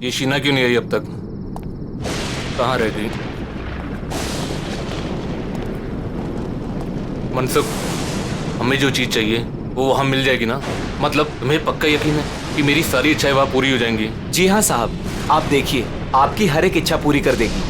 ये शीना क्यों नहीं आई अब तक? कहाँ रह गई? मनसुख, हमें जो चीज चाहिए वो वहां मिल जाएगी ना? मतलब तुम्हें पक्का यकीन है कि मेरी सारी इच्छाएं वहां पूरी हो जाएंगी? जी हाँ साहब, आप देखिए, आपकी हर एक इच्छा पूरी कर देगी।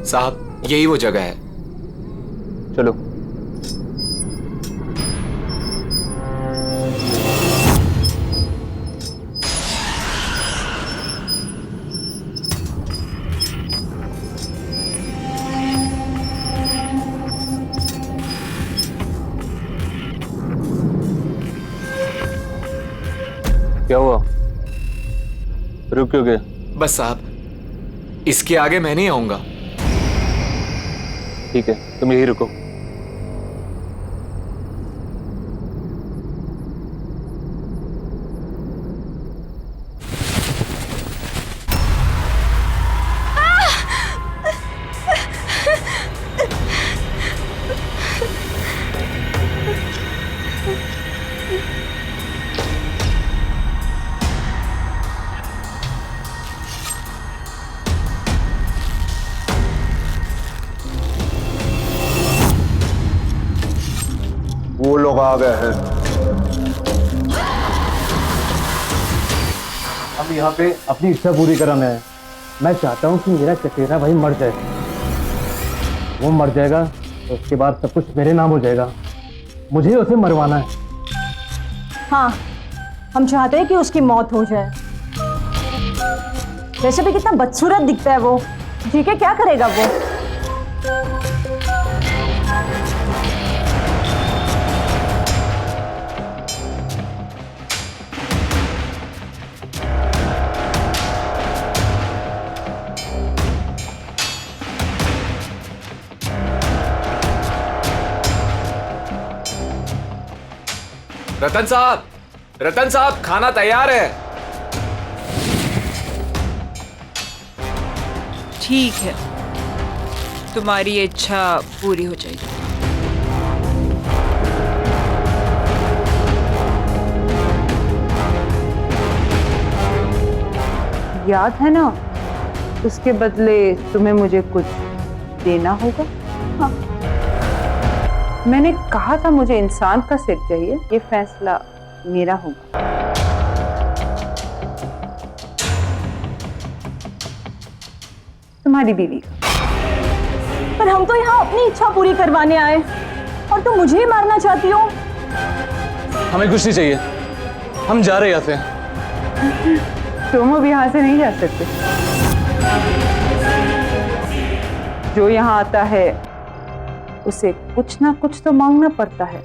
साहब, यही वो जगह है। चलो। क्या हुआ? रुक क्यों गए? बस साहब, इसके आगे मैं नहीं आऊंगा। ठीक है, तुम यहीं रुको। वो लोग आ गए हैं। अब यहाँ पे अपनी इच्छा पूरी कराना है। मैं चाहता हूँ कि मेरा चचेरा भाई मर जाए। वो मर जाएगा तो उसके बाद सब कुछ मेरे नाम हो जाएगा। मुझे उसे मरवाना है। हाँ, हम चाहते हैं कि उसकी मौत हो जाए। वैसे भी कितना बदसूरत दिखता है वो। ठीक है, क्या करेगा वो? रतन साहब, खाना तैयार है। ठीक है, तुम्हारी इच्छा पूरी हो जाएगी। याद है ना, उसके बदले तुम्हें मुझे कुछ देना होगा। हाँ, मैंने कहा था मुझे इंसान का सिर चाहिए। ये फैसला मेरा होगा। तुम्हारी बीवी का। पर हम तो यहाँ अपनी इच्छा पूरी करवाने आए और तुम मुझे ही मारना चाहती हो। हमें कुछ नहीं चाहिए, हम जा रहे हैं यहाँ से। तुम अब यहाँ से नहीं जा सकते। जो यहाँ आता है उसे कुछ ना कुछ तो मांगना पड़ता है।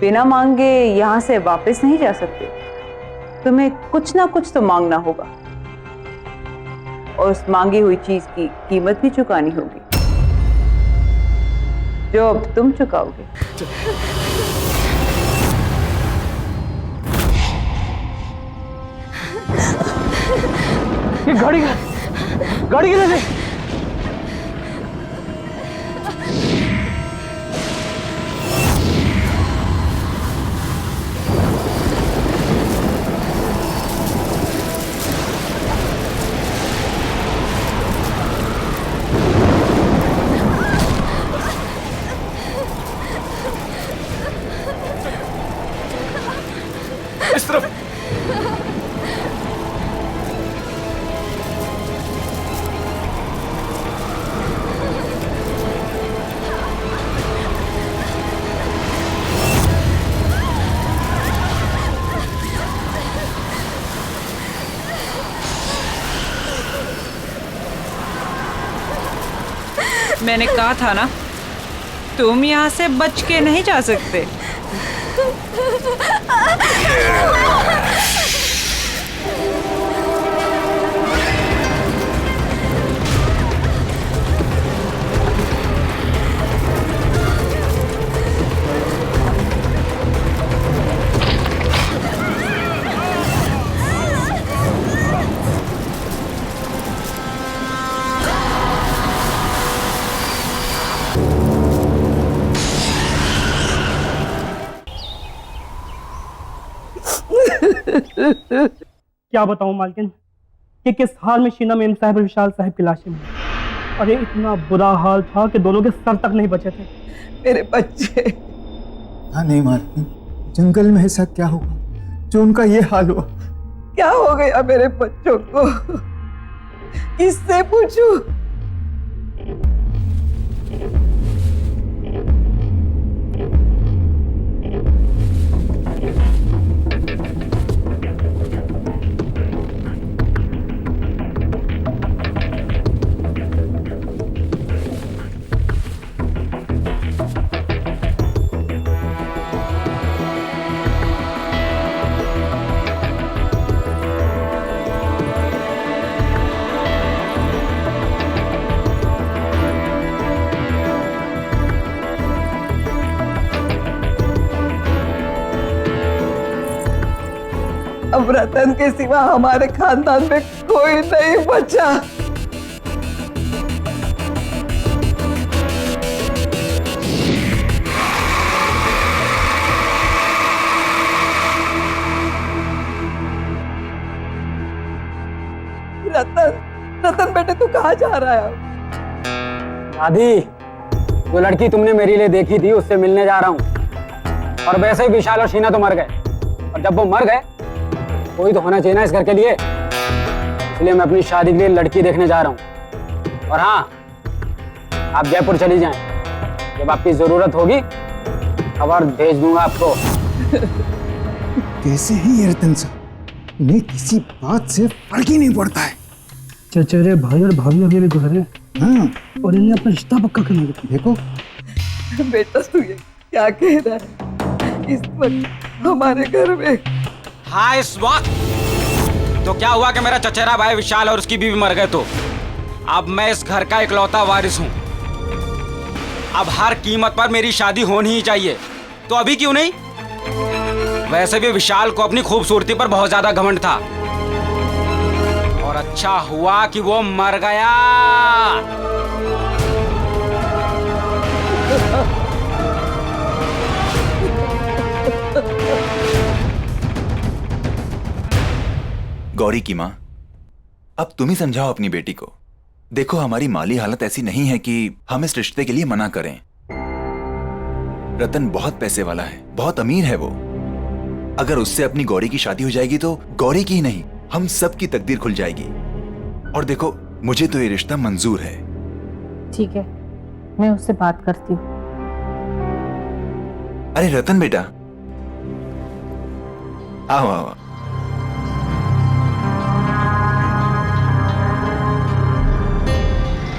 बिना मांगे यहाँ से वापस नहीं जा सकते। तुम्हें कुछ ना कुछ तो मांगना होगा और उस मांगी हुई चीज की कीमत भी चुकानी होगी, जो अब तुम चुकाओगे। ये गाड़ी किधर है? इस तरफ। मैंने कहा था ना, तुम यहाँ से बच के नहीं जा सकते। क्या बताऊं मालकिन कि किस हाल में शीना मेम साहब और विशाल साहब की लाशें मिली। अरे इतना बुरा हाल था कि दोनों के सर तक नहीं बचे थे। मेरे बच्चे। हाँ नहीं मालकिन, जंगल में ऐसा क्या हुआ जो उनका ये हाल हुआ? क्या हो गया मेरे बच्चों को? किससे पूछूं? अब रतन के सिवा हमारे खानदान में कोई नहीं बचा। रतन बेटे तू कहाँ जा रहा है? दादी, जो लड़की तुमने मेरे लिए देखी थी उससे मिलने जा रहा हूँ। और वैसे ही विशाल और शीना तो मर गए, और जब वो मर गए कोई तो होना चाहिए ना इस घर के लिए, इसलिए मैं अपनी शादी के लिए लड़की देखने जा रहा हूँ। और हाँ, आप जयपुर चली जाएं, जब आपकी जरूरत होगी खबर भेज दूंगा आपको। कैसे है ये रतन साहब, इन्हें किसी बात से फर्क ही नहीं पड़ता है। चचेरे भाई और भाभी अभी भी गुजरे हाँ, और इन्हें अपना रिश्ता पक्का करने लगे। देखो बेटा तू ये क्या कह रहा है? इस वक्त हमारे घर में हाँ, इस वक्त तो क्या हुआ कि मेरा चचेरा भाई विशाल और उसकी बीवी मर गए, तो अब मैं इस घर का इकलौता वारिस हूँ। अब हर कीमत पर मेरी शादी होनी ही चाहिए, तो अभी क्यों नहीं? वैसे भी विशाल को अपनी खूबसूरती पर बहुत ज्यादा घमंड था, और अच्छा हुआ कि वो मर गया। गौरी की माँ, अब तुम ही समझाओ अपनी बेटी को। देखो हमारी माली हालत ऐसी नहीं है कि हम इस रिश्ते के लिए मना करें। रतन बहुत पैसे वाला है, बहुत अमीर है वो। अगर उससे अपनी गौरी की शादी हो जाएगी तो गौरी की ही नहीं, हम सब की तकदीर खुल जाएगी। और देखो, मुझे तो ये रिश्ता मंजूर है। ठीक है, मैं उससे बात करती हूँ। अरे रतन बेटा, आओ आओ।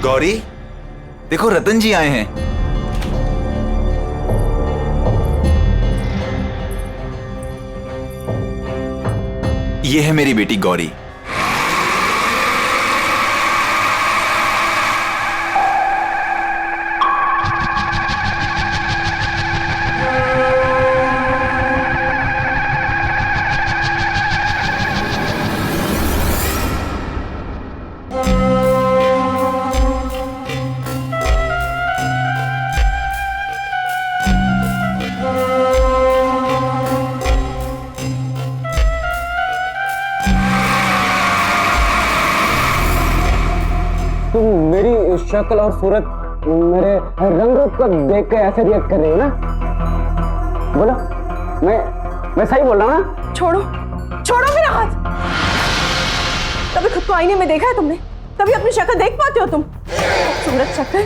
गौरी, देखो रतन जी आए हैं। ये है मेरी बेटी गौरी। तुम मेरी शक्ल और सूरत, मेरे रंग रूप को देख के ऐसे रिएक्ट कर रही हो ना? बोलो, मैं सही बोल रहा हूँ ना? छोड़ो छोड़ो मेरा हाथ। कभी खुद को आईने में देखा है तुमने? कभी अपनी शक्ल देख पाते हो तुम? सूरत शक्ल,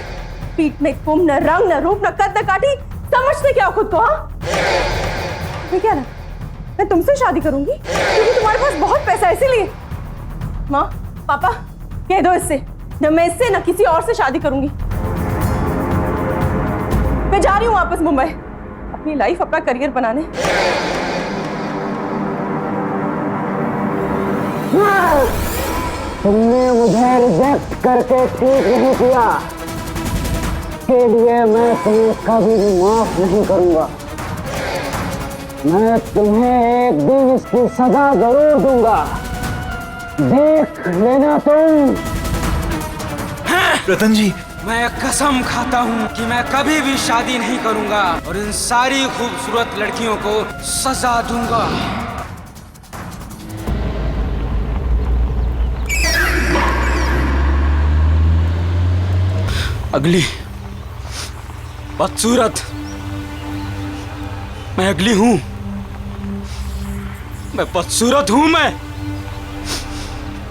पीठ में कुम, न रंग न रूप न कद न काटी, समझते क्या हो खुद को? हाँ, क्या ना मैं तुमसे शादी करूंगी क्योंकि तुम्हारे पास बहुत पैसा है, इसीलिए। माँ पापा कह दो इससे, न मैं इससे न किसी और से शादी करूंगी। मैं जा रही हूँ वापस मुंबई, अपनी लाइफ, अपना करियर बनाने। तुमने मुझे रिजेक्ट करके ठीक नहीं किया, इसके लिए मैं तुम्हें कभी भी माफ नहीं करूंगा। मैं तुम्हें एक दिन इसकी सजा जरूर दूंगा, देख लेना तुम। रतन जी, मैं कसम खाता हूँ कि मैं कभी भी शादी नहीं करूंगा और इन सारी खूबसूरत लड़कियों को सजा दूंगा। अगली, बदसूरत, मैं अगली हूं, मैं बदसूरत हूं। मैं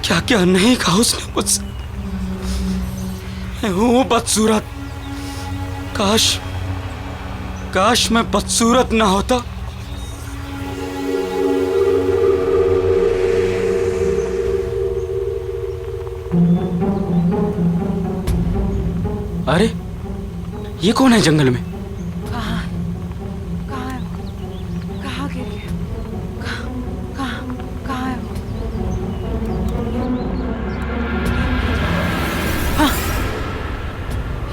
क्या क्या नहीं कहा उसने मुझसे। मैं हूं बदसूरत। काश काश मैं बदसूरत ना होता। अरे ये कौन है जंगल में? कहाँ है वो? कहाँ गिर गया? कहाँ है वो? हाँ,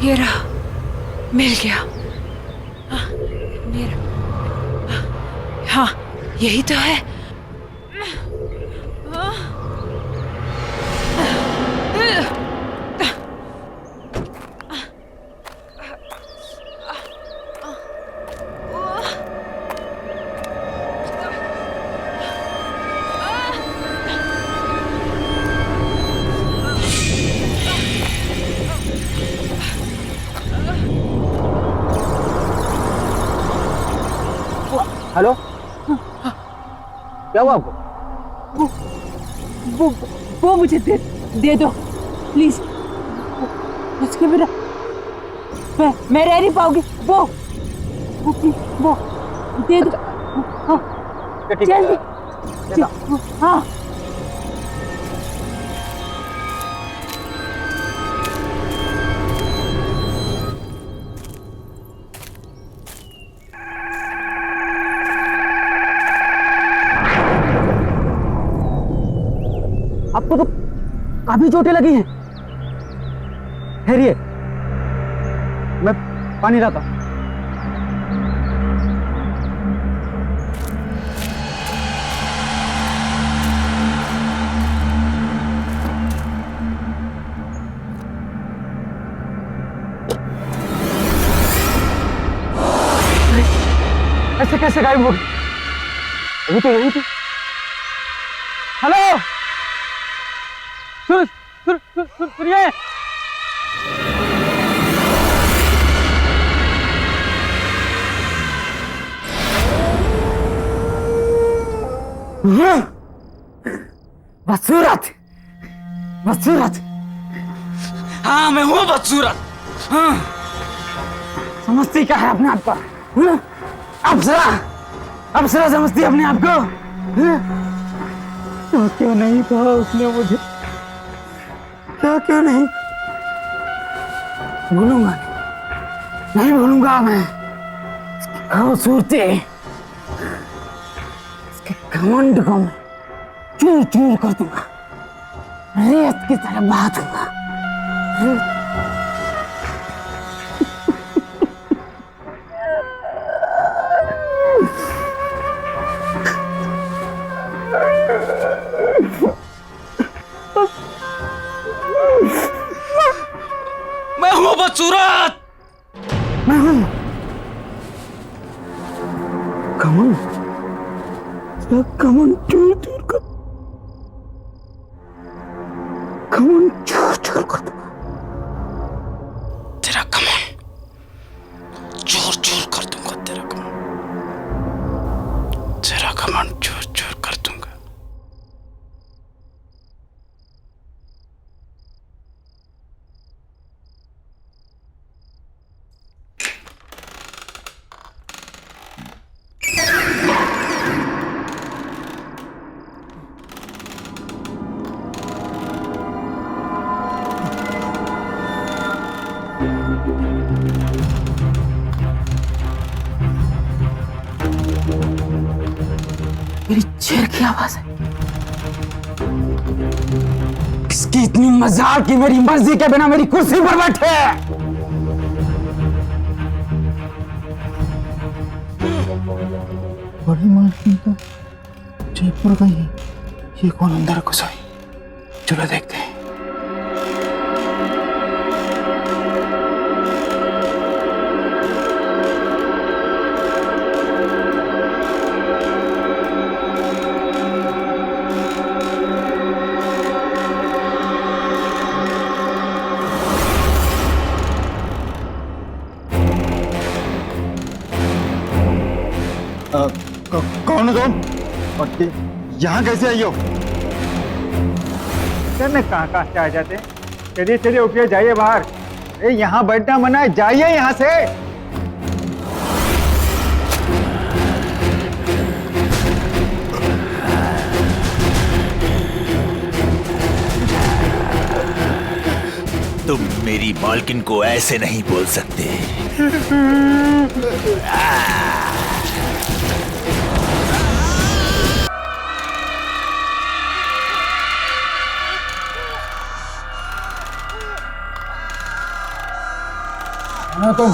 ये रहा, मिल गया। हाँ, मेरा, हाँ, यही तो है। हेलो, क्या हुआ आपको? वो मुझे दे दो प्लीज। उसके बिना मैं रह नहीं पाऊंगी। वो दे दो। हाँ, जल्दी। हाँ, आपको तो काफी चोटें लगी हैं। ठहरिए, मैं पानी लाता हूं। ऐसे कैसे गायब हो गई? अभी तो यही थी। हेलो, सुनिए। बदसूरत, बदसूरत। हाँ, मैं हूँ बदसूरत। हाँ, समझती क्या है अपने आप को? अप्सरा, अप्सरा समझती है अपने आप को? तो क्यों नहीं कहा उसने मुझे? क्यों नहीं? भूलूंगा नहीं भूलूंगा मैं। खूबसूरती, इसके घमंड को मैं चूर चूर कर दूंगा, रेत की तरह बहा दूंगा। मैं हूँ बदसूरत, मैं हूँ कमन, कमन चूर चूर कर, कमन चूर चूर कर दूंगा। तेरा कमन चूर चूर कर दूंगा। तेरा कमन चूर चूर कर दूंगा। मेरी शेर की आवाज है। इसकी इतनी मजाक कि मेरी मर्जी के बिना मेरी कुर्सी पर बैठे। बड़ी मालकिन तो जयपुर गई है। ये कौन अंदर घुस आई? चलो देखते हैं। कौन है तुम? और यहाँ कैसे आई हो? मैं कहाँ से आ जाते हैं? चलिए चलिए उठिए, जाइए बाहर। अरे यहाँ बैठना मना है, जाइए यहाँ से। तुम मेरी मालकिन को ऐसे नहीं बोल सकते। तुम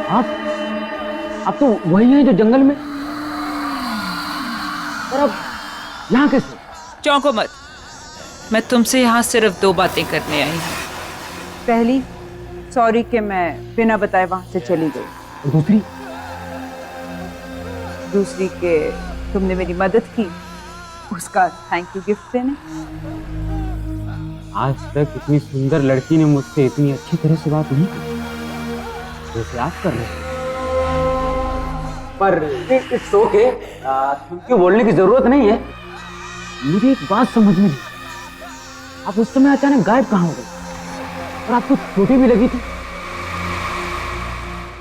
आप तो वही हैं जो जंगल में, और अब यहाँ कैसे? चौंको मत, मैं तुमसे यहाँ सिर्फ 2 बातें करने आई हूँ। पहली, सॉरी कि मैं बिना बताए वहां से चली गई। और दूसरी कि तुमने मेरी मदद की, उसका थैंक यू गिफ्ट देने। आज तक इतनी सुंदर लड़की ने मुझसे इतनी अच्छी तरह से बात नहीं की जैसे आप कर रहे हैं। पर इट्स ओके, क्योंकि बोलने की जरूरत नहीं है। मुझे एक बात समझ में नहीं, आप उस समय अचानक गायब कहाँ हो गए? और आपको चोटें भी लगी थी,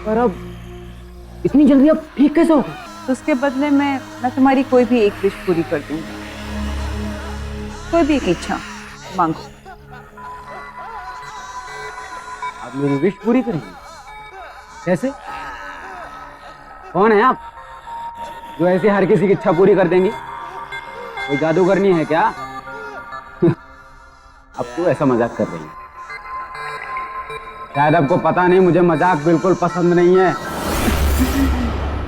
पर अब इतनी जल्दी आप ठीक कैसे हो गए? तो उसके बदले में मैं तुम्हारी कोई भी एक विश पूरी कर दूंगी। कोई भी एक इच्छा मांगो। आप मेरी विश पूरी करेंगे? कैसे? कौन है आप जो ऐसे हर किसी की इच्छा पूरी कर देंगी? कोई जादूगरनी है क्या? अब तो ऐसा मजाक कर रही है। शायद आपको पता नहीं, मुझे मजाक बिल्कुल पसंद नहीं है।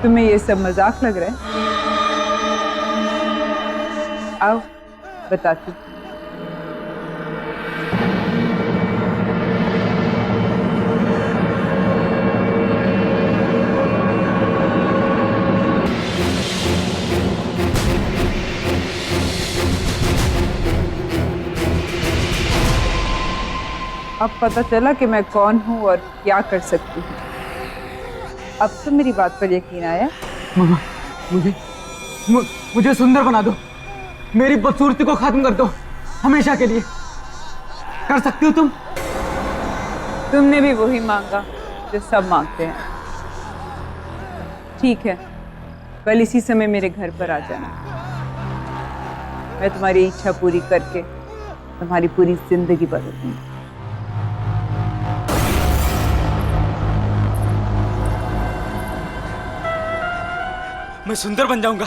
तुम्हें ये सब मजाक लग रहा है? आओ बताती हूँ। अब पता चला कि मैं कौन हूँ और क्या कर सकती हूँ। अब तो मेरी बात पर यकीन आया? मामा, मुझे सुंदर बना दो, मेरी बदसूरती को खत्म कर दो हमेशा के लिए। कर सकती हो तुम? तुमने भी वही मांगा जो सब मांगते हैं। ठीक है, कल इसी समय मेरे घर पर आ जाना। मैं तुम्हारी इच्छा पूरी करके तुम्हारी पूरी जिंदगी बदल दूंगी। मैं सुंदर बन जाऊंगा।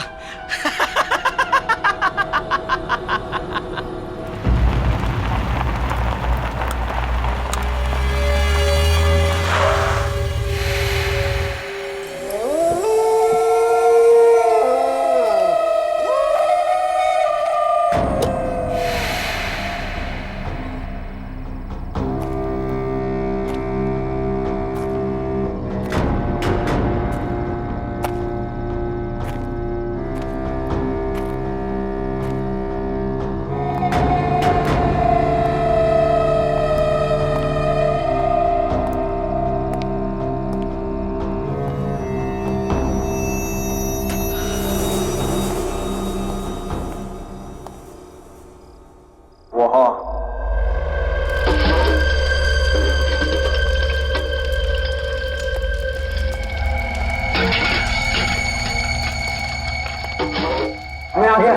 मैं आ गया।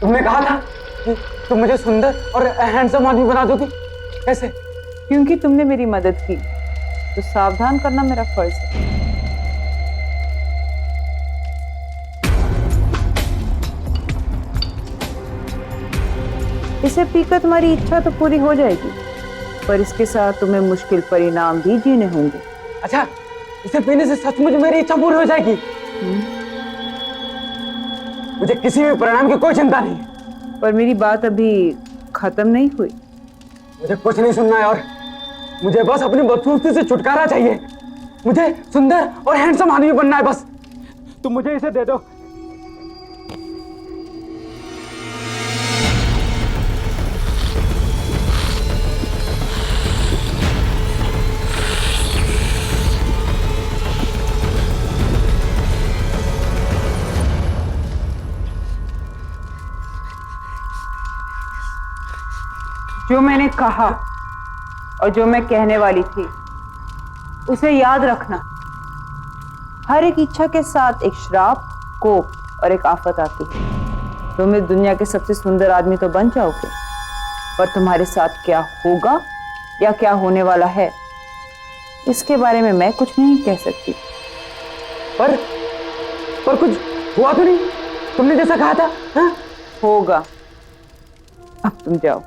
तुमने कहा था कि तुम मुझे सुंदर और हैंडसम आदमी बना दोगी। कैसे? क्योंकि तुमने मेरी मदद की, तो सावधान करना मेरा फर्ज है। इसे पीकर तुम्हारी इच्छा तो पूरी हो जाएगी, पर इसके साथ तुम्हें मुश्किल परिणाम भी जीने होंगे। अच्छा, इसे पीने से सचमुच मेरी इच्छा पूरी हो जाएगी? मुझे किसी भी परिणाम की कोई चिंता नहीं है। पर मेरी बात अभी खत्म नहीं हुई। मुझे कुछ नहीं सुनना है, और मुझे बस अपनी बदसूरती से छुटकारा चाहिए। मुझे सुंदर और हैंडसम आदमी बनना है बस। तुम मुझे इसे दे दो। जो मैंने कहा और जो मैं कहने वाली थी उसे याद रखना। हर एक इच्छा के साथ एक श्राप, कोप और एक आफत आती है। तुम इस दुनिया के सबसे सुंदर आदमी तो बन जाओगे, पर तुम्हारे साथ क्या होगा या क्या होने वाला है इसके बारे में मैं कुछ नहीं कह सकती। पर कुछ हुआ तो नहीं, तुमने जैसा कहा था? हाँ? होगा। अब तुम जाओ।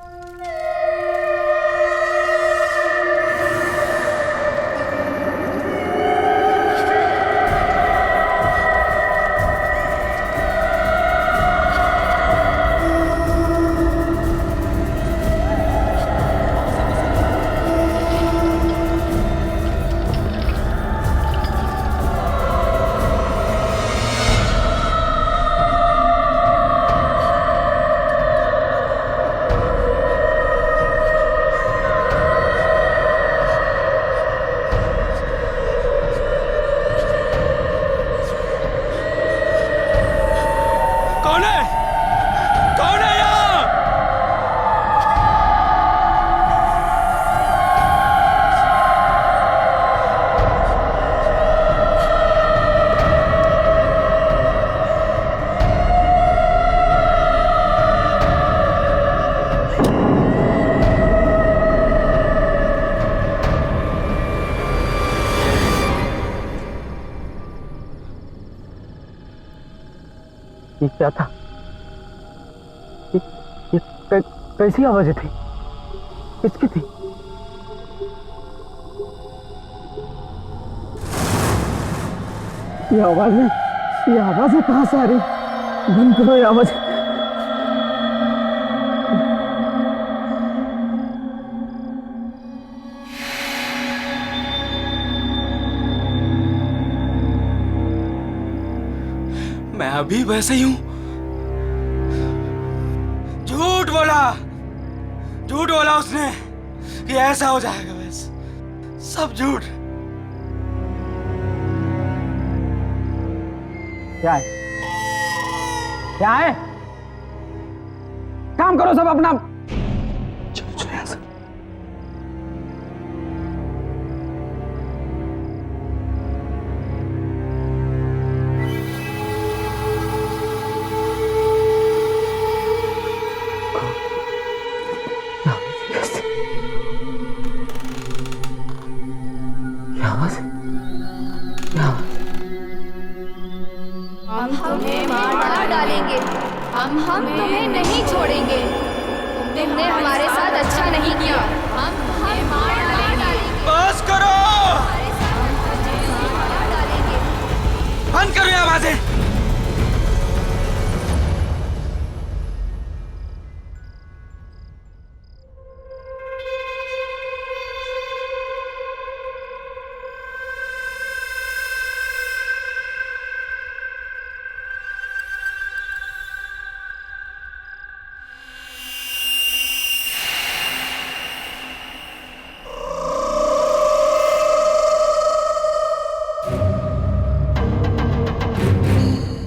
ये क्या था? ये कैसी आवाजें थी? किसकी थी? ये आवाजें कहां से आ रही? बंद करो ये आवाजें। मैं अभी वैसे ही हूं। झूठ बोला उसने कि ऐसा हो जाएगा। बस सब झूठ। क्या है? क्या है? काम करो सब अपना। चलो यहां से। हम तुम्हें नहीं छोड़ेंगे। तुमने हमारे साथ अच्छा नहीं किया। हम तुम्हें मार डालेंगे। बस करो। बंद करो ये आवाजें।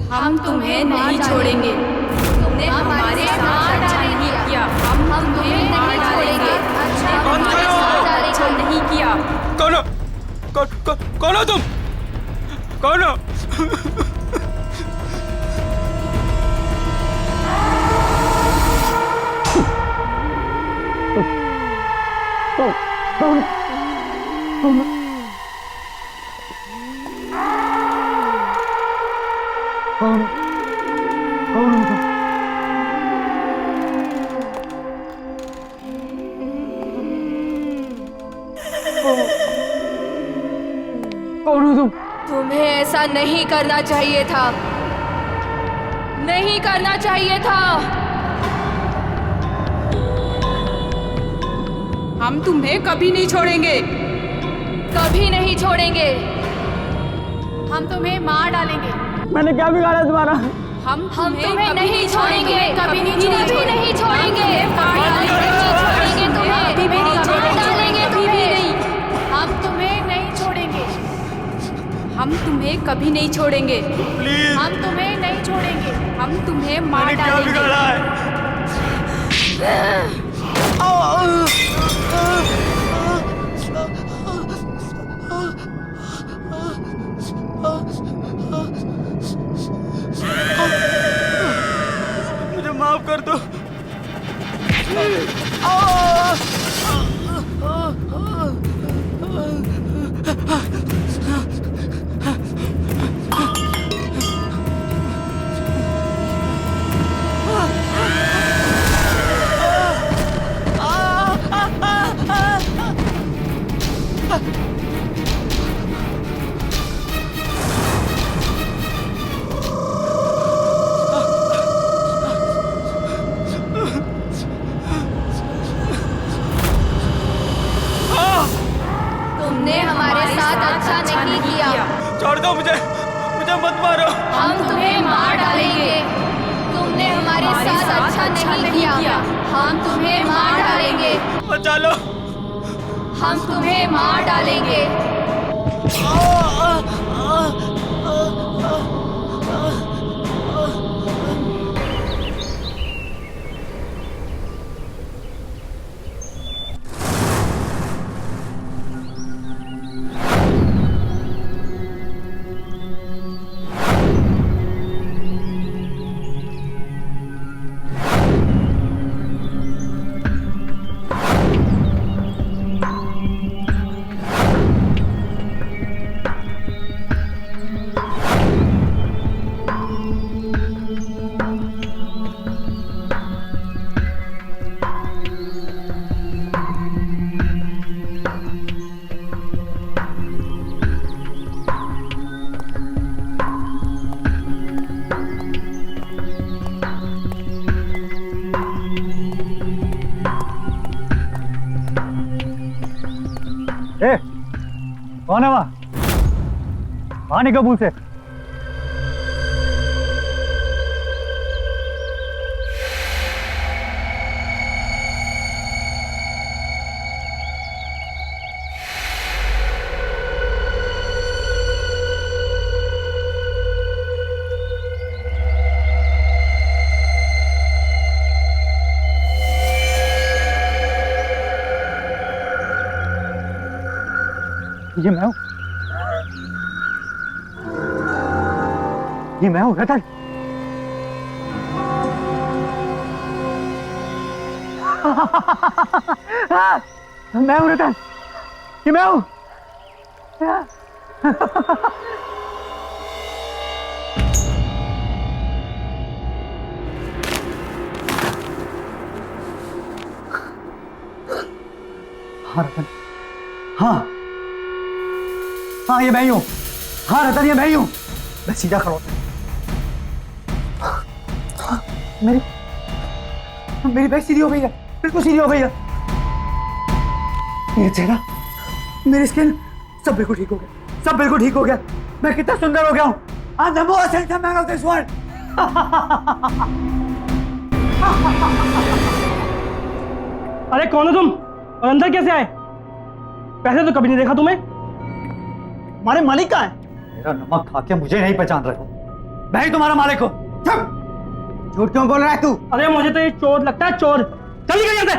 हम तुम्हें नहीं छोड़ेंगे। तुमने हमारे साथ अच्छा नहीं किया। हम तुम्हें नहीं छोड़ेंगे। अच्छा नहीं किया। कौन हो तुम? कौन हो? कौन हो तुम? तुम्हें ऐसा नहीं करना चाहिए था। नहीं करना चाहिए था। हम तुम्हें कभी नहीं छोड़ेंगे। कभी नहीं छोड़ेंगे। हम तुम्हें मार डालेंगे। मैंने क्या बिगाड़ा तुम्हारा? हम तुम्हें नहीं छोड़ेंगे। कभी नहीं छोड़ेंगे। मार डालेंगे तुम्हें। मार डालेंगे तुम्हें। हम तुम्हें नहीं छोड़ेंगे। हम तुम्हें कभी नहीं छोड़ेंगे। प्लीज। हम तुम्हें नहीं छोड़ेंगे। हम तुम्हें मार डालेंगे। क्या बिगाड़ा है? मुझे माफ कर दो। तुमने हमारे साथ अच्छा नहीं किया। छोड़ दो मुझे, मुझे मत मारो। हम तुम्हें मार डालेंगे। तुमने हमारे साथ अच्छा नहीं किया। हम तुम्हें मार डालेंगे। बचा लो। हम तुम्हें मार डालेंगे। कौन है वहां? वहां निकल मुंह से। ये मैं हूँ, ये मैं हूँ रतन। मैं हूँ रतन, ये मैं हूँ। हाँ रतन, हाँ हाँ ये मैं ही हूँ। हाँ रतन ये मैं ही हूँ। मैं सीधा खड़ा होता। मेरी बैग सीधी हो गई है, बिल्कुल सीधी हो गई है। मेरा चेहरा, मेरी स्किन सब बिल्कुल ठीक हो गया, सब बिल्कुल ठीक हो गया। मैं कितना सुंदर हो गया हूँ। I'm the most handsome man of this world. अरे कौन हो तुम और अंदर कैसे आए? पहले तो कभी नहीं देखा तुम्हें। हमारे मालिक कहाँ है? मेरा नमक खा के मुझे नहीं पहचान रहे हो। मैं ही तुम्हारा मालिक हूँ। झूठ क्यों बोल रहा है तू? अरे मुझे तो ये चोर लगता है, चोर। चल निकल यहाँ से।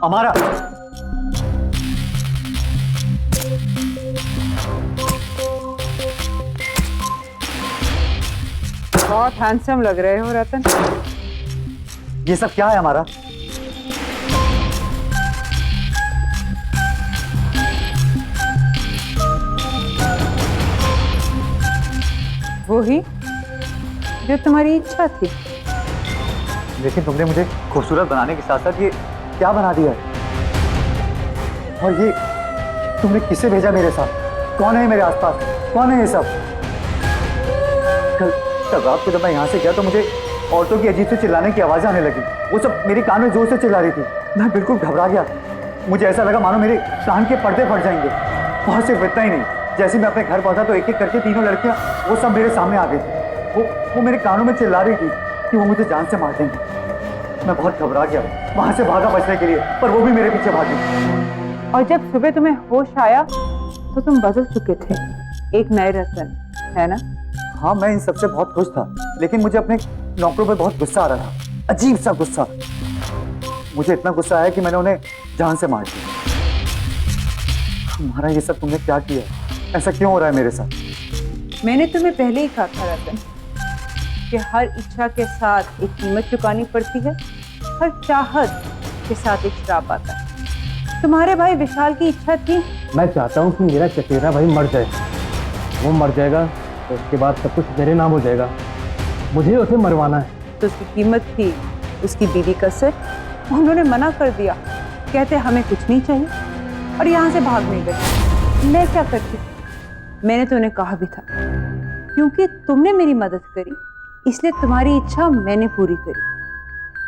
हमारा बहुत हैंडसम लग रहे हो रतन। ये सब क्या है हमारा? वो ही जो तुम्हारी इच्छा थी। लेकिन तुमने मुझे खूबसूरत बनाने के साथ साथ ये क्या बना दिया है? और ये तुमने किसे भेजा मेरे साथ? कौन है मेरे आसपास? कौन है ये सब? कल रात को जब मैं यहाँ से गया तो मुझे औरतों की अजीब से चिल्लाने की आवाजें आने लगी। वो सब मेरे कान में जोर से चिल्ला रही थी। मैं बिल्कुल घबरा गया। मुझे ऐसा लगा मानो मेरे कान के पर्दे फट जाएंगे। और सिर्फ इतना ही नहीं, जैसे मैं अपने घर पहुंचा तो एक एक करके तीनों लड़कियां वो सब मेरे सामने आ गई। वो मेरे कानों में चिल्ला रही थी कि वो मुझे जान से मार देंगे। मैं बहुत घबरा गया, वहां से भागा बचने के लिए, पर वो भी मेरे पीछे भागी। और जब सुबह तुम्हें होश आया तो तुम बदल चुके थे, एक नए रतन, है ना? हाँ, मैं इन सबसे बहुत खुश था, लेकिन मुझे अपने नौकरों पे बहुत गुस्सा आ रहा था, अजीब सा गुस्सा। मुझे इतना गुस्सा आया कि मैंने उन्हें जान से मार दिया। तुम्हारा ये सब तुमने क्या किया? ऐसा क्यों हो रहा है मेरे साथ? मैंने तुम्हें पहले ही कहा था रतन कि हर इच्छा के साथ एक कीमत चुकानी पड़ती है, हर चाहत के साथ एक श्राप आता है। तुम्हारे भाई विशाल की इच्छा थी। मैं चाहता हूँ कि मेरा चचेरा भाई मर जाए। वो मर जाएगा तो उसके बाद सब कुछ मेरे नाम हो जाएगा। मुझे उसे मरवाना है। तो उसकी कीमत थी उसकी बीवी का सिर। उन्होंने मना कर दिया, कहते हमें कुछ नहीं चाहिए, और यहाँ से भाग नहीं गए। मैं क्या करती? मैंने तो उन्हें कहा भी था, क्योंकि तुमने मेरी मदद करी इसलिए तुम्हारी इच्छा मैंने पूरी करी।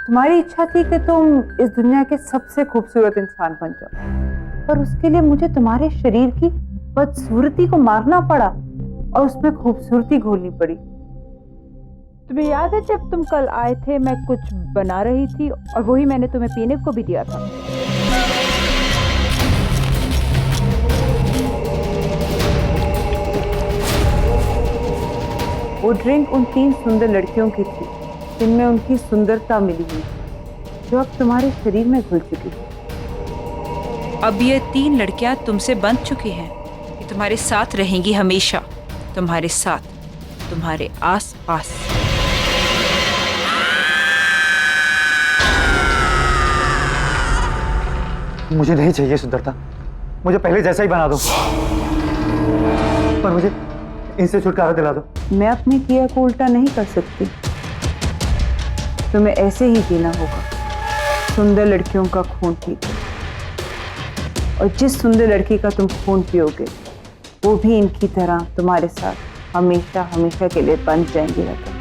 तुम्हारी इच्छा थी कि तुम इस दुनिया के सबसे खूबसूरत इंसान बन जाओ, पर उसके लिए मुझे तुम्हारे शरीर की बदसूरती को मारना पड़ा और उसमें खूबसूरती घोलनी पड़ी। तुम्हें याद है जब तुम कल आए थे, मैं कुछ बना रही थी और वही मैंने तुम्हें पीने को भी दिया था। वो ड्रिंक उन 3 सुंदर लड़कियों की थी जिनमें उनकी सुंदरता मिली हुई, जो अब तुम्हारे शरीर में घुल चुकी है। अब ये 3 लड़कियां तुमसे बंध चुकी हैं, ये तुम्हारे साथ रहेंगी हमेशा, तुम्हारे साथ, तुम्हारे आस पास। मुझे नहीं चाहिए सुंदरता, मुझे पहले जैसा ही बना दो, पर मुझे इनसे छुटकारा दिला दो। मैं अपने किया को उल्टा नहीं कर सकती, तुम्हें ऐसे ही जीना होगा, सुंदर लड़कियों का खून पीकर। और जिस सुंदर लड़की का तुम खून पियोगे वो भी इनकी तरह तुम्हारे साथ हमेशा हमेशा के लिए बंध जाएंगी रतन।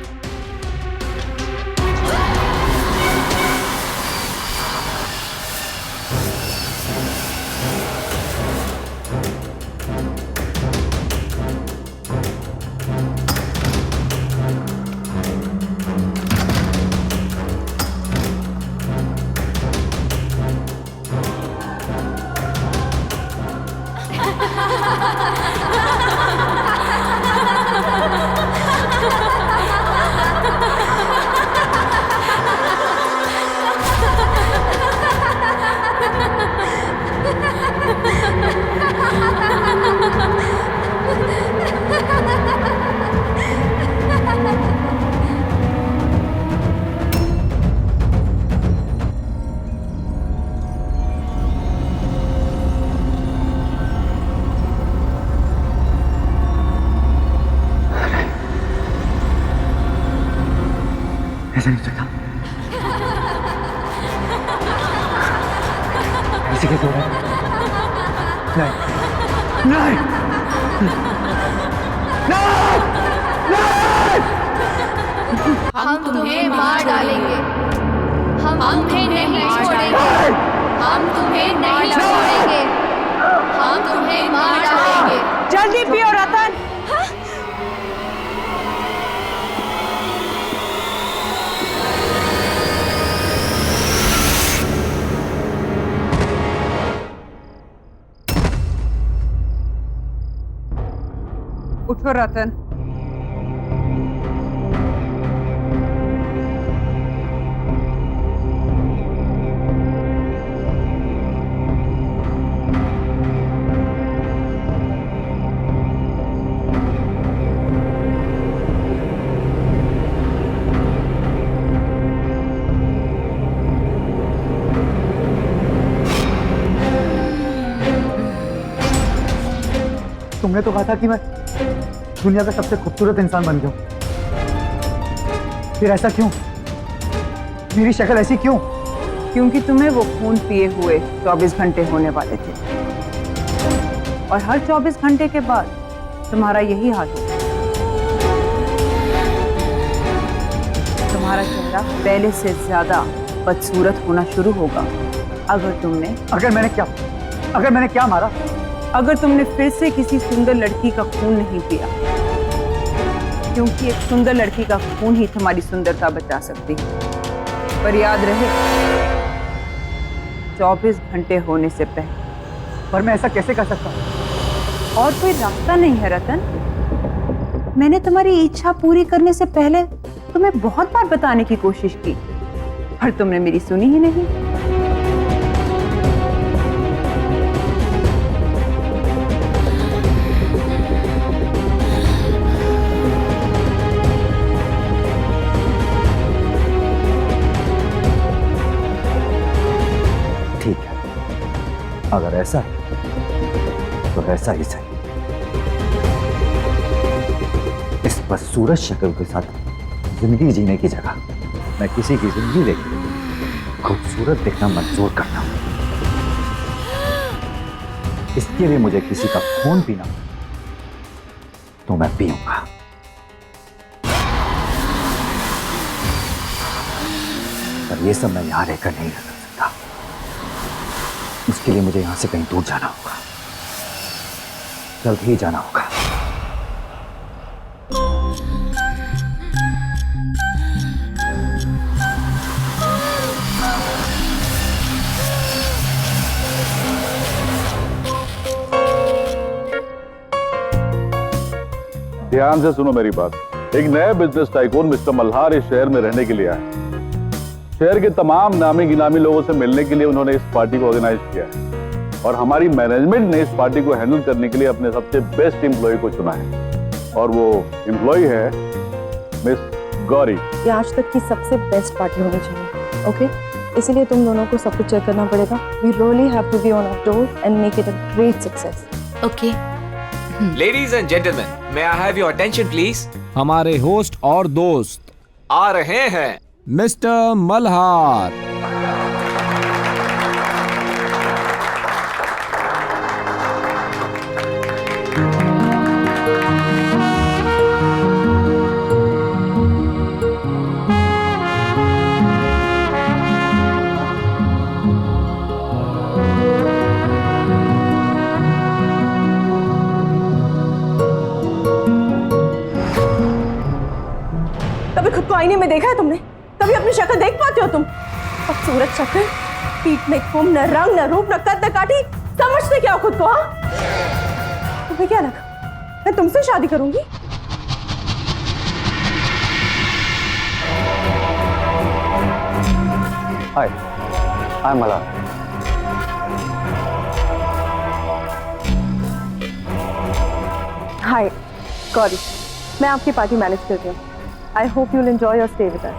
ऐसा नहीं सकता। ऐसे कैसे हो रहा है? नहीं, हम तुम्हें मार डालेंगे, हम तुम्हें नहीं छोड़ेंगे, हम तुम्हें नहीं छोड़ेंगे, हम तुम्हें मार डालेंगे। जल्दी पियो रतन। उठो रतन। तुमने तो कहा था कि मैं दुनिया का सबसे खूबसूरत इंसान बन गया। फिर ऐसा क्यों? मेरी शक्ल ऐसी क्यों? क्योंकि तुम्हें वो खून पिए हुए 24 घंटे होने वाले थे, और हर 24 घंटे के बाद तुम्हारा यही हाल होगा। तुम्हारा पहले से ज्यादा बदसूरत होना शुरू होगा अगर मैंने क्या मारा? अगर तुमने फिर से किसी सुंदर लड़की का खून नहीं पिया, क्योंकि एक सुंदर लड़की का खून ही तुम्हारी सुंदरता बचा सकती है। पर याद रहे, 24 घंटे होने से पहले। पर मैं ऐसा कैसे कर सकता हूँ? और कोई रास्ता नहीं है रतन। मैंने तुम्हारी इच्छा पूरी करने से पहले तुम्हें बहुत बार बताने की कोशिश की, पर तुमने मेरी सुनी ही नहीं। ठीक है, अगर ऐसा है तो ऐसा ही सही। इस बदसूरत शक्ल के साथ जिंदगी जीने की जगह मैं किसी की जिंदगी देखकर खूबसूरत दिखना मंजूर करता हूं। इसके लिए मुझे किसी का खून पीना तो मैं पीऊंगा। पर यह सब मैं यहां रहकर नहीं रह सकता। उसके लिए मुझे यहां से कहीं दूर जाना होगा, जल्द ही जाना होगा। ध्यान से सुनो मेरी बात। एक नए बिजनेस टाइकून मिस्टर मल्हार इस शहर में रहने के लिए आए। शहर के तमाम नामी गिनामी लोगों से मिलने के लिए उन्होंने इस पार्टी को ऑर्गेनाइज किया है और हमारी मैनेजमेंट ने इस पार्टी को हैंडल करने के लिए अपने सबसे बेस्ट एम्प्लॉय को चुना है और वो एम्प्लॉय है मिस गौरी। ये आज तक की सबसे बेस्ट पार्टी होनी चाहिए, ओके? इसीलिए तुम दोनों को सब कुछ चेक करना पड़ेगा। We really have to be on our toes and make it a great success. Okay. Ladies and gentleman, may I have your attention please? हमारे होस्ट और दोस्त आ रहे हैं, मिस्टर मल्हार। कभी खुद को आईने में देखा है तुमने? कभी अपनी शक्ल देख पाते हो तुम? खूबसूरत शक्ल, पीठ में कुम, न रंग न रूप न कद न काठी, समझते क्या हो खुद को? हाँ, तुम्हें क्या लगा मैं तुमसे शादी करूंगी? हाय, आई एम मल्हार। हाय गौरी, मैं आपकी पार्टी मैनेज कर रही हूँ। I hope you'll enjoy your stay with us.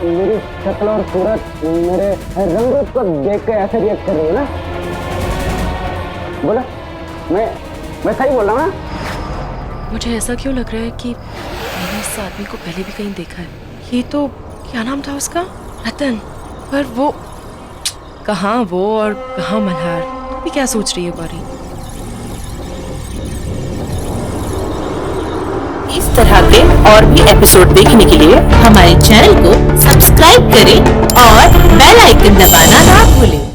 मेरी शक्ल और सूरत, मेरे रंग रूप को देख के ऐसे रिएक्ट कर रही है ना? बोला, मैं सही बोल रहा हूँ ना? मुझे ऐसा क्यों लग रहा है कि मैंने इस आदमी को पहले भी कहीं देखा है। ये तो क्या नाम था उसका? रतन। पर वो कहाँ वो और कहाँ मल्हार? तुम भी क्या सोच रही है गौरी? इस तरह के और भी एपिसोड देखने के लिए हमारे चैनल को सब्सक्राइब करें और बेल आइकन दबाना ना भूलें।